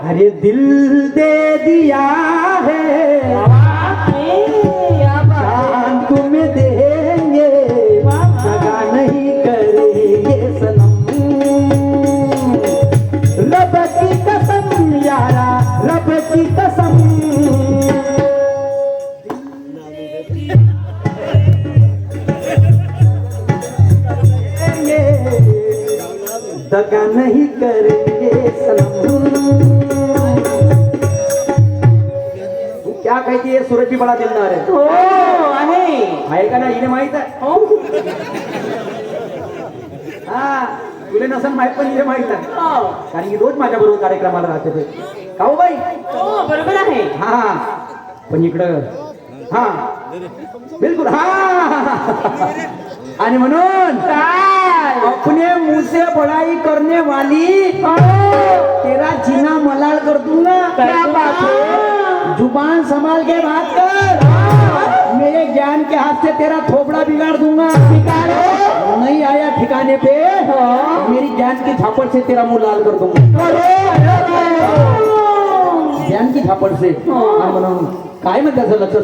अरे दिल दे दिया है जान तुम्हें देंगे दगा नहीं करेंगे सनम रब की कसम यारा रब की कसम दगा नहीं करेंगे सनम। तू क्या कहती है? सूरज भी बड़ा दिलदार है. हो आहे का ना? हिने माहित आहे. हो हा तुला नसन माहित पण हिने माहित आहे हो कारण की रोज माझ्या बरोबर कार्यक्रमाला राहते ते. काऊ बाई? हो बरोबर आहे. हा पण इकडं हा बिलकुल हा आणि म्हणून काय अपने मुंह से बड़ाई करने वाली तेरा जीना मलाल कर दूंगा. क्या बात है? जुबान संभाल के बात कर. मेरे ज्ञान के हाथ से तेरा थोपड़ा बिगाड़ दूंगा. नहीं आया ठिकाने पे मेरी ज्ञान की झापड़ से तेरा मुंह लाल कर दूंगा. ज्ञान की झापड़ से. म्हणून काय म्हणतात त्याचं लक्ष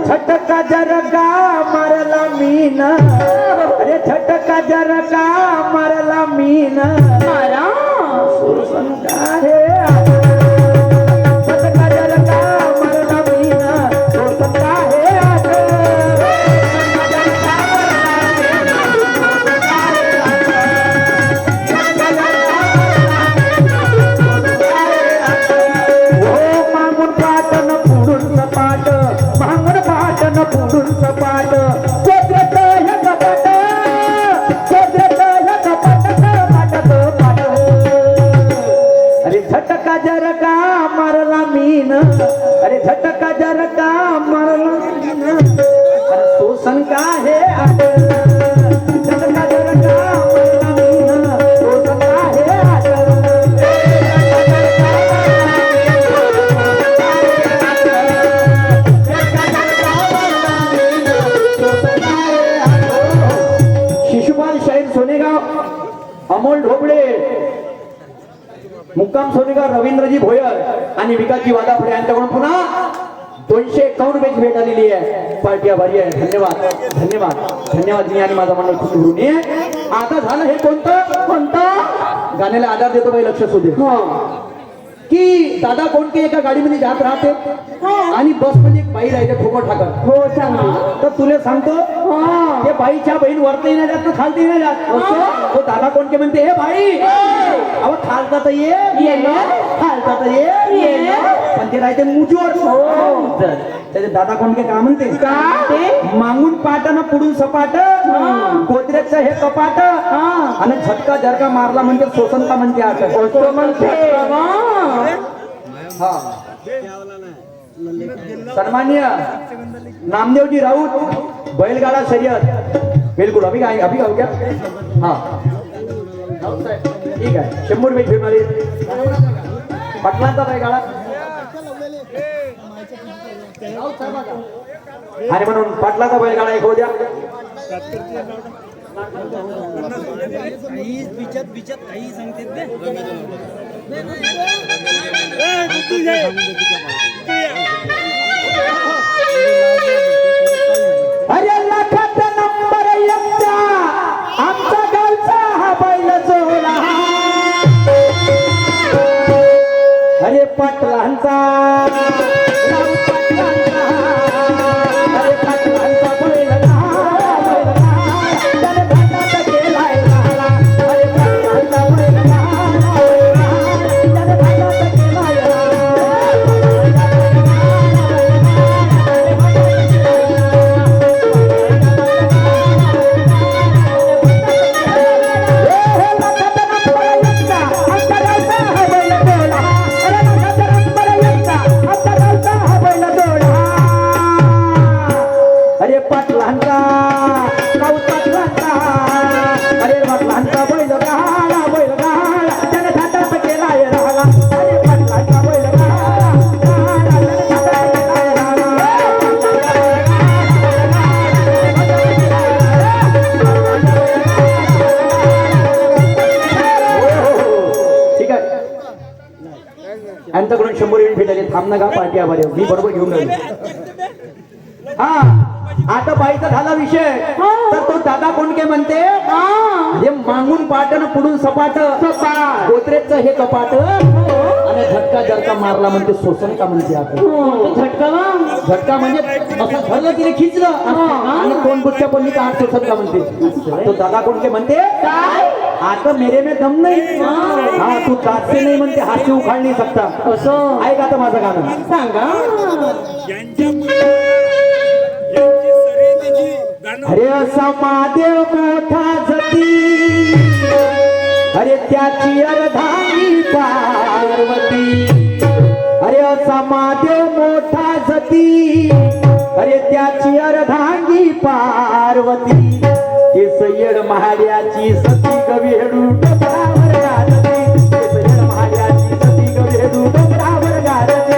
झटका जरका मारला मीन. अरे झटका जरका मारला मीन. सुरसंका हे झटका जरका मारला मीन. सुरसंका हे मागून पाट न पुढून सपाट मागून पाट न पुढून सपाट कोद्रेत हे कपाट कोद्रेत हे कपाट कपाट कपाट. अरे झटका जरका मारला मीन. अरे झटका जरका मारला मीन. अरे शोषण का हे आट. झटका जरका मारला मीन. शोषण का हे आट. शिशुपाल शाहीर सोनेगाव अमोल ढोबळे मुक्काम सोनेगाव रवींद्रजी भोयर आणि विकासजी वादाफळे यांच्याकडून पुन्हा 251 पेज भेट आलेली आहे. पार्टी आभारी आहे. धन्यवाद धन्यवाद धन्यवाद. मी आणि माझा मंडळ खूप ऋणी आहे. आता झालं हे कोणतं गाण्याला आधार देतो बाई लक्ष असू दे की दादा कोणते एका गाडीमध्ये जात राहते आणि बस मध्ये एक बाई राहते ठोकर ठाकर. हो चांगली. तर तुला सांगतो ते बाईच्या बहीण वरती नाही जात तर खालती नाही जात. तो दादा कोणते म्हणते हे बाई अहो खालता तर ये खालता तर ये पण ते राहते मुजवर. त्याचे दादा कोणते का म्हणते मागून पाट ना पुढून सपाट गोदरेजचं हे कपाट आणि झटका झटका मारला म्हणजे शोषण का म्हणते आता हा. सन्मान्य नामदेवजी राऊत बैलगाडा शर्यत बिलकुल अभी हो गया हा ठीक आहे. 100 रुपये घेऊन आले. पटलांचा बैलगाडा आणि म्हणून पाटलाचा बैलगाडा एक होऊ द्या. काही सांगते अरे लाखात नंबर एकचा आमचा गावचा हा बैल जोडा. अरे पाटलांचा पाटलांचा राऊत पाटलांचा अरे पाटलांचा बैलगाडा त्याने घाटात केलाय राळा अरे पाटलांचा बैलगाडा त्याने घाटात केलाय अरे पाटलांचा राऊत पाटलांचा अरे पाटलांचा बैलगाडा त्याने घाटात केलाय राळा अरे पाटलांचा बैलगाडा त्याने घाटात केलाय राळा ठीक आहे यांच्याकडून 100 युनिट भेटले थांब ना का पार्टी आभारी मी बरोबर घेऊन राहिलो हा आता बाईचा झाला विषय तर तो दादा कोणके म्हणते हे मागून पाटन पुढून सपाट गोदरेजचं हे कपाट आणि झटका जरका मारला म्हणते शोषण का म्हणते आपण झटका म्हणजे असं धरलं तिने खिचलं आणि कोण गुच्छा पण का हात शोषण का म्हणते तो दादा कोणके म्हणते आता मेरे में दम नाही हा तू दात से नाही म्हणते हात से उखाड नाही सकता असं ऐक आता माझं गाणं सांगा अरे असा महादेव मोठा जती अरे त्याची अर्धांगी पार्वती अरे असा महादेव मोठा जती अरे त्याची अर्धांगी पार्वती ते सय्यड महाड्याची सती गवेडू डोंगरावर गाजते ते सय्यड महाड्याची सती गवेडू डोंगरावर गाजते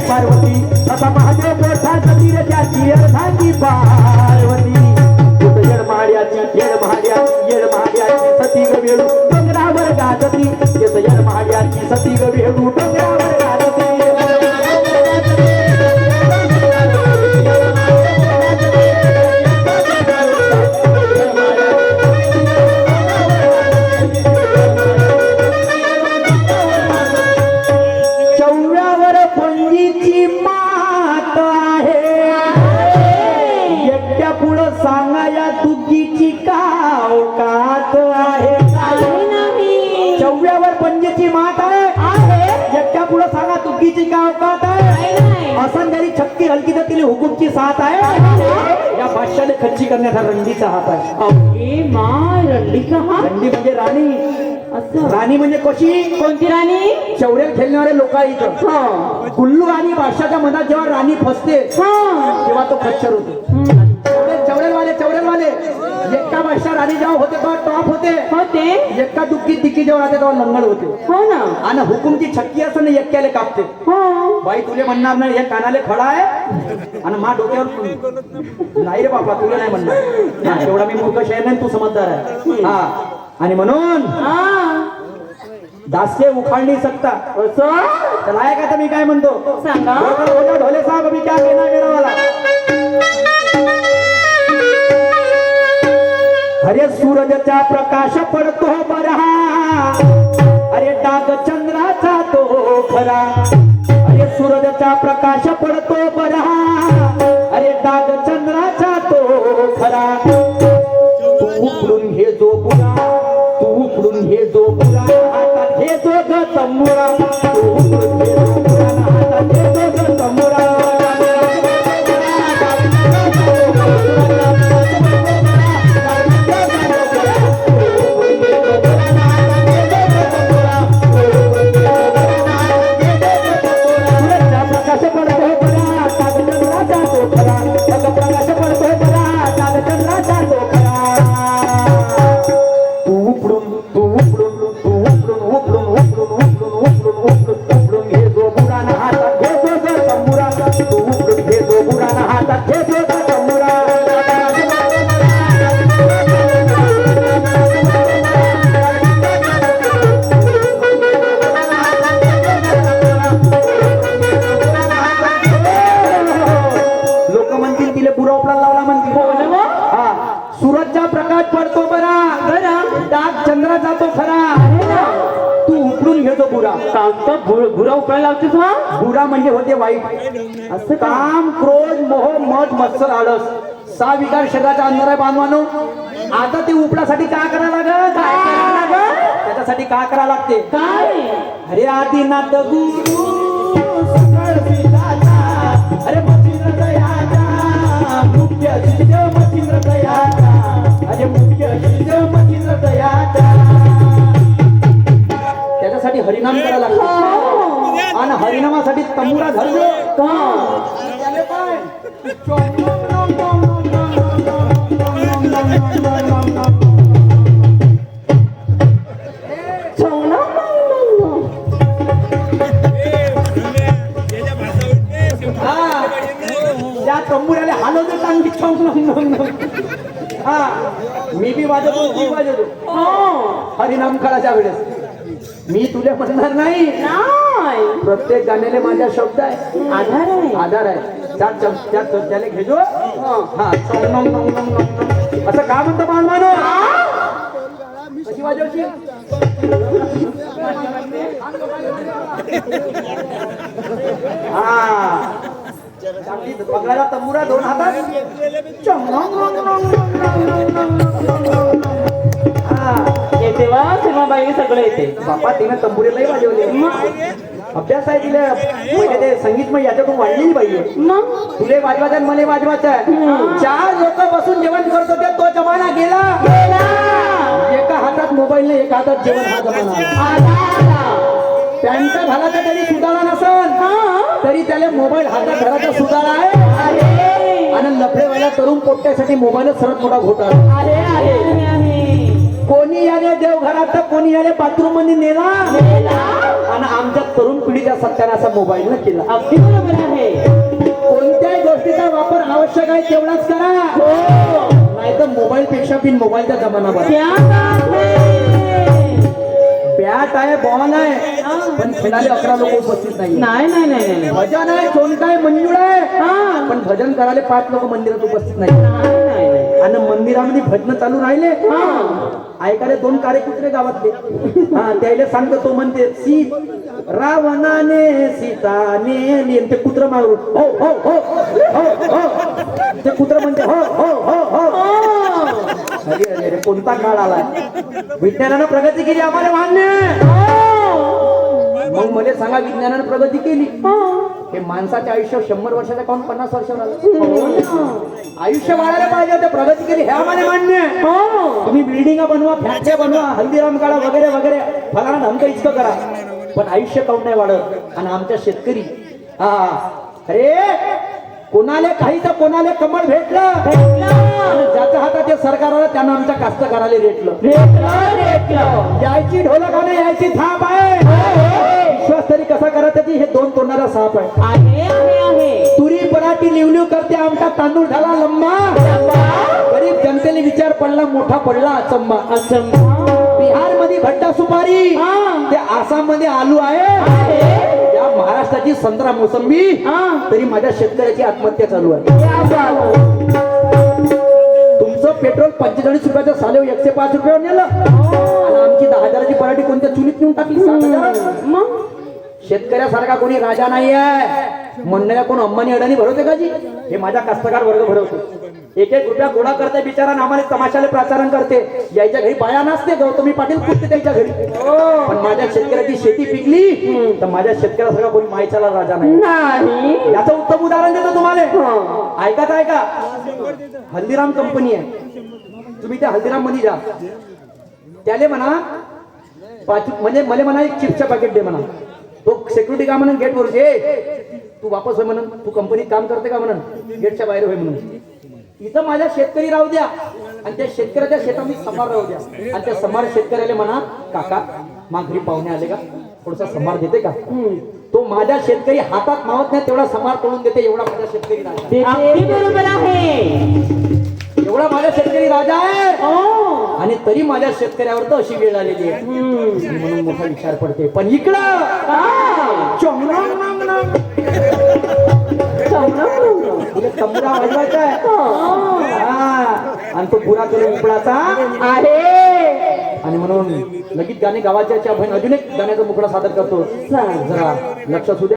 पार्वती असा महादेव मोठा जतीर त्याची अर्धांगी पार्वती येड महाड्याची सती गवेडू डोंगरावर गाजती येड महाड्याची सती गवेडू डोंगरावर गाजती सांगाया दुगीची कावकात आहे चव्यावर पंजेची मात आहे एकट्या पुढं सांगा दुगीची कावकात आहे असंध्यारी छक्की हलकी तर तिला हुकूमची साथ आहे या बादशाने खच्ची करण्याचा रंडीचा हात आहे रंडी म्हणजे राणी राणी म्हणजे कशी कोणती राणी चौऱ्यात खेळणारे लोक इथं गुल्लू आणि बादशाच्या मनात जेव्हा राणी फसते तेव्हा तो खच्चर होतो चौरेलवाले एक्का बादशाह राणी जेव्हा होते तेव्हा टॉप होते एक्का दुःखी दिक्की जेव्हा राहते तेव्हा लंगड होते हो ना आणि हुकुमची छक्की असं ना एक्क्याला कापते बाई तुले म्हणणार नाही हे कानाले खडा आहे आणि मा डोक्यावर नाही रे बापा तुला नाही म्हणणार तेवढा मी मूर्ख शहर नाही तू समजदार आहे हा आणि म्हणून दास्य उखाडणी सकता चला आहे का तर मी काय म्हणतो सांगा ढोले साहेब मी क्या कहना मेरा वाला अरे सूरजचा प्रकाश पडतो बरहा अरे डाग चंद्राचा तो खरा अरे सूरजचा प्रकाश पडतो बरहा अरे डाग चंद्राचा तो खरा तू उकडून हे जो बुरा हातात हे जो ग तंबुरा तू उकडून हे जो बुरा हातात हे जो ग तंबुरा काम भुरा उकळायला लावतेस हा बुरा म्हणजे होते वाईट. असं का? काम, क्रोध, मोह, मद, मत्सर, आळस 6 विकार शरीराचा अंधार आहे बांधवानो. आता ते उपडासाठी काय करायला लागत? काय करायला लागत? त्याच्यासाठी काय करायला लागते? काय अरे आदिनाथ गुरु सकळ पिताचा, अरे मच्छिंद्र दयाचा, मुख्य शिष्य मच्छिंद्र दयाचा, अरे मुख्य शिष्य मच्छिंद्र दयाचा. त्याच्यासाठी हरिनाम करायला लागतो. आणि हरिनामासाठी तंबुरा धरलो त्याले पाय. हा, त्या तंबुऱ्याला हलवतो चांगली हा. मी बी वाजवतो, ती वाजवतो हरिनाम करायच्या वेळेस. मी तुला म्हणणार नाही, नाही प्रत्येक गाण्याला माझा शब्द आहे, आधार आहे. आधार आहे. त्याला घेजो हा. असं का म्हणतो बाळमानो? कशी वाजवची? हा, चांगली पगडाला तंबुरा 2 हातात. हा, येते वा सीमाबाई सगळं येते. बापा तिने तंबुरे लई वाजवले. अभ्यास आहे तिला. म्हणजे ते संगीतमय याच्यातून वाढलेली पाहिजे. मग तुले वाजवायचं आणि मला वाजवायचं आहे. 4 लोक बसून जेवण करत होते, तो जमाना गेला. एका हातात मोबाईल नाही, एका हातात जेवण. हा जमाना. पॅन्ट घाला तर तरी सुधारा नसल, तरी त्याला मोबाईल हातात धरायचा सुधारा आहे. आणि लफडे व्हायला तरुण पोट्ट्यासाठी मोबाईलच सर्वात मोठा घोटाळा. अरे अरे कोणी याने देवघरात तर कोणी याने बाथरूम मध्ये नेला. आणि आमच्या तरुण पिढीच्या सत्यानाचा मोबाईल न केला. अगदी बरोबर आहे. कोणत्याही गोष्टीचा वापर आवश्यक आहे तेवढाच करा, नाही तर मोबाईल पेक्षा बिन मोबाईलचा जमाना बरा. क्या बात है. बॅट आहे, बॉल आहे, पण खेळाले 11 लोक उपस्थित नाही. नाही नाही नाही नाही भजन आहे, सोनका आहे, मंजूळ आहे, पण भजन करायला 5 लोक मंदिरात उपस्थित नाही. नाही. आणि मंदिरामध्ये भजन चालू राहिले, ऐकायला 2 कार्यकुत्रे गावातले. हा, त्याला सांगतो, तो म्हणते रावणाने सीताने, ते कुत्र मारू हो हो हो हो हो. ते कुत्र म्हणते हो हो हो हो. अरे अरे अरे, कोणता काळ आलाय. विज्ञानानं प्रगती केली, आम्हाला मान्य. मग मला सांगा, विज्ञानानं प्रगती केली, हे माणसाचे आयुष्य 100 वर्षाचं काऊन 50 वर्षावर आलं? आयुष्य वाढायला पाहिजे होते, प्रगती केली, हे आम्हाला मान्य. तुम्ही बिल्डिंग बनवा, फॅक्टरी बनवा, हल्दीराम काढा, वगैरे वगैरे, फलाना धमकं इतकं करा, पण आयुष्य काऊन नाही वाढत? आणि आमच्या शेतकरी, हा, अरे कोणाले काही तर कोणाले कमळ भेटलं, ज्याच्या हातात ते सरकार आलं त्यानं आमच्या कास्तकाराला रेटलं. यायची ढोलक आणि यायची थाप आहे. विश्वास तरी कसा करा त्याची? हे 2 तोंडाला साप आहे. तुरी पराठी लिवलिव करते, आमचा तांदूळ झाला लंबा. गरीब जनतेने विचार पडला, मोठा पडला अचंबा. बिहार मध्ये भट्टा सुपारी, ते आसाम मध्ये आलू आहे, या महाराष्ट्राची संत्रा मोसंबी, तरी माझ्या शेतकऱ्याची आत्महत्या चालू आहे. तुमचं पेट्रोल 45 रुपयाचं सालेव 105 रुपयावर नेलं, आणि आमची 10,000ची पराठी कोणत्या चुलीत नेऊन टाकली 7,000. मग शेतकऱ्यासारखा कोणी राजा नाही आहे. म्हणणाऱ्या कोण अंबानी अडाणी भरवते का जी? हे माझा कास्तकार वर्ग भरवतो. 1-1 रुपया गोळा करते बिचारा, आम्हाला तमाशाला प्रचारण करते. यायच्या घरी बाया नसते, गौतमी पाटील कुठते त्याच्या घरी. पण माझ्या शेतकऱ्याची शेती पिकली तर माझ्या शेतकऱ्यासारखा कोणी मायचाला राजा नाही. याचं उत्तम उदाहरण देतो तुम्हाला. ऐका, हल्दीराम कंपनी आहे, तुम्ही त्या हल्दीराम मध्ये जा, त्याले म्हणा म्हणजे मला म्हणा एक चिप्सचं पॅकेट दे म्हणा. तो सिक्युरिटी का म्हणून गेट वर तू वापस होय म्हणून, तू कंपनीत काम करते का म्हणून, गेटच्या बाहेर होय म्हणून. इथं माझ्या शेतकरी राहू द्या, आणि त्या शेतकऱ्याच्या शेतामध्ये समार राहू द्या, आणि त्या समार शेतकऱ्याला म्हणा, काका माघरी पाहुणे आले का, थोडासा समार देते का? तो माझ्या शेतकरी हातात मावत नाही तेवढा समार तोडून देते. एवढा माझा शेतकरी राजा बरोबर आहे. एवढा माझा शेतकरी राजा आहे, आणि तरी माझ्या शेतकऱ्यावर तर अशी वेळ आलेली आहे म्हणून मोठा विचार पडते. पण इकडं तंबुरा वाजवायचा आहे, आणि तो पुरा करून उपळाचा आहे, आणि म्हणून लगीत गाणे गावाच्या बहीण अजून एक गाण्याचा मुखडा सादर करतो सांग. जरा लक्ष असू द्या.